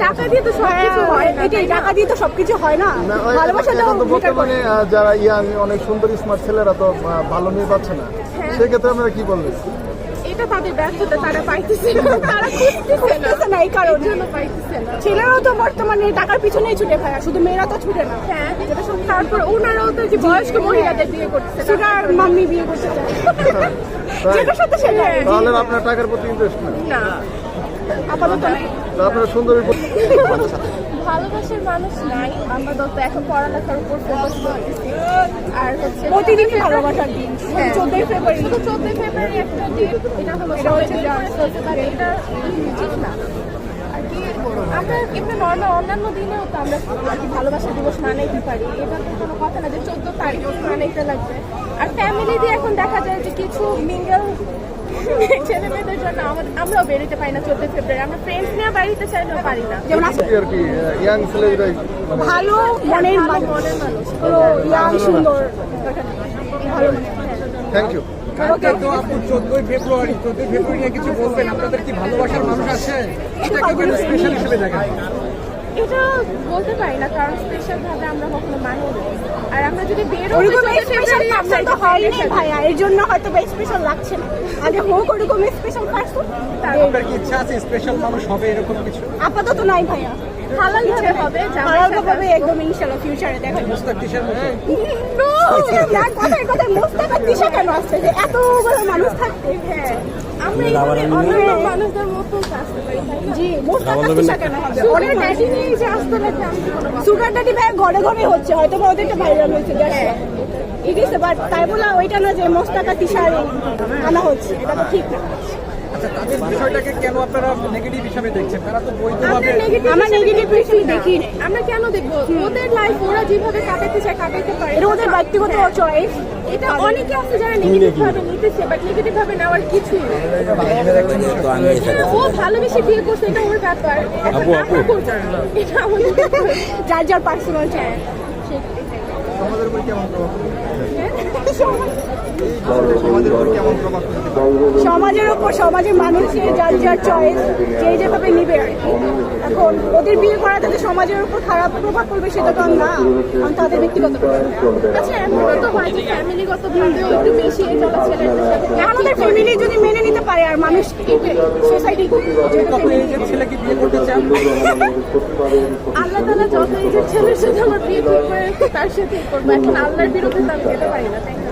টাকা দিয়ে তো সবকিছু হয় না, এটাই টাকা দিয়ে তো সবকিছু হয় না। ভালোবাসা তো বর্তমানে যারা ইয়াং অনেক সুন্দর স্মার্ট ছেলেরা তো ভালো মেয়ে পাচ্ছে না, সেক্ষেত্রে আপনারা কি বলবেন? এটা তাদের ব্যর্থতা, তারা পাইতেছে না, তারা খুঁজতেছে না, এই কারণে জন্য পাইতেছে না। ছেলেরাও তো বর্তমানে টাকার পিছনেই ছুটে ভাইয়া, শুধু মেয়েরা তো ছুটে না। হ্যাঁ, যেটা সব তারপর ওনারাও তো যে বয়স্ক মহিলাদের বিয়ে করতেছে, সুগার মাম্মি বিয়ে করতে চায়, যেটার সাথে সেটাই। তাহলে আপনার টাকার প্রতি ইন্টারেস্ট না, আপাতত নাই। আপনারা সুন্দরী ভালোবাসার মানুষ নাই আপাতত, এখন পড়ালেখার উপর ফোকাস করতেছি। আর হচ্ছে প্রতিদিন ভালোবাসার দিন, 14 ফেব্রুয়ারি, শুধু 14 ফেব্রুয়ারি একটা দিন, এটা হলো এটা ঠিক না। আর কি আমরা এমনি নর্মাল অন্যান্য দিনেও তো আমরা আর কি ভালোবাসা দিবস মানাইতে পারি, এটা তো কোনো কথা না যে 14 তারিখ মানাইতে লাগবে। আর ফ্যামিলি দিয়ে এখন দেখা যায় যে কিছু মিঙ্গল ছেলে মেয়েদের জন্য আমরাও বেরোতে পারি না 14 ফেব্রুয়ারি, আমরা ফ্রেন্ডস নিয়ে বাড়িতে চাইলেও পারি না। যেমন আর কি ইয়াং ছেলেরাই ভালো মনের মানুষ, ইয়াং সুন্দর, ভালো মনের। Thank you. তো আপনি 14 ফেব্রুয়ারি নিয়ে কিছু বলবেন? আপনাদের কি ভালোবাসার মানুষ আছে? এটাকে কেন স্পেশাল হিসেবে দেখেন? এটা বলতে পারি না, কারণ স্পেশাল ভাবে আমরা কখনো মানি না। আর আমরা যদি বেরোই তো হয়নি ভাইয়া, এর জন্য হয়তো স্পেশাল লাগছে না। আগে হোক ওরকম স্পেশাল পারসন। আপনার কি ইচ্ছা আছে স্পেশাল মানুষ হবে এরকম কিছু? আপাতত নাই ভাইয়া, হালাল ভাবে হবে, হালাল ভাবে একদম ইনশাআল্লাহ ফিউচারে দেখা যাবে। মুস্তাক তিশার মতো? নো, কথায় কথায় মুস্তাক আর তিশা কেন আসছে যে এতগুলো মানুষ থাকতে? হ্যাঁ, আমরা এখানে অন্যান্য মানুষদের মতো আসতে পারি। জি, মুস্তাক আর তিশা কেন হবে? ওদের ড্যাডি নিয়ে যে আসতে লাগে, সুগার ড্যাডি ভাই ঘরে ঘরে হচ্ছে, হয়তো ওদেরটা ভাইরাল হয়েছে, ঠিক আছে, বাট তাই বলা ওইটা না যে মুস্তাক আর তিশা আনা হচ্ছে, এটা তো ঠিক না। আচ্ছা, তাদের বিষয়টাকে কেন আপনারা নেগেটিভ হিসাবে দেখছেন? তারা তো বৈধভাবে। আমরা নেগেটিভ বিষয় দেখি না। আমরা কেন দেখবো? ওদের লাইফ ওরা যেভাবে কাটাতে চায় কাটাতে পারে, এটা ওদের ব্যক্তিগত চয়েস। এটা অনেকে আছে যারা নেগেটিভ ভাবে নিতেছে, বাট নেগেটিভ ভাবে নেওয়ার কিছুই নেই। ও ভালোবেসে বিয়ে করছে, এটা ওর ব্যাপার, এটা আমাদের যার যার পার্সোনাল চয়েস। সমাজের উপর কেমন প্রভাব সমাজের উপর কেমন প্রভাব সমাজের উপর, সমাজের মানুষের যার যার চয়েস, যে যেভাবে নিবে আর কি। এখন ওদের বিয়ে করাতে যে সমাজের উপর খারাপ প্রভাব পড়বে সেটা তো না, কারণ তাদের ব্যক্তিগত ব্যাপার। আচ্ছা, এমনও তো হয় যে ফ্যামিলিগত ভাবেও একটু বেশি চলা ছেলেদের সাথে, আমাদের ফ্যামিলি যদি মেনে নিতে পারে আর মানুষ সোসাইটি ছেলেকে বিয়ে করতে চান, আল্লাহ তাআলা যত এই যে ছেলের সাথে আমার বিয়ে ঠিক করে তার সাথেই করবো। এখন আল্লাহর বিরুদ্ধে তো আমি যেতে পারি না, তাই না?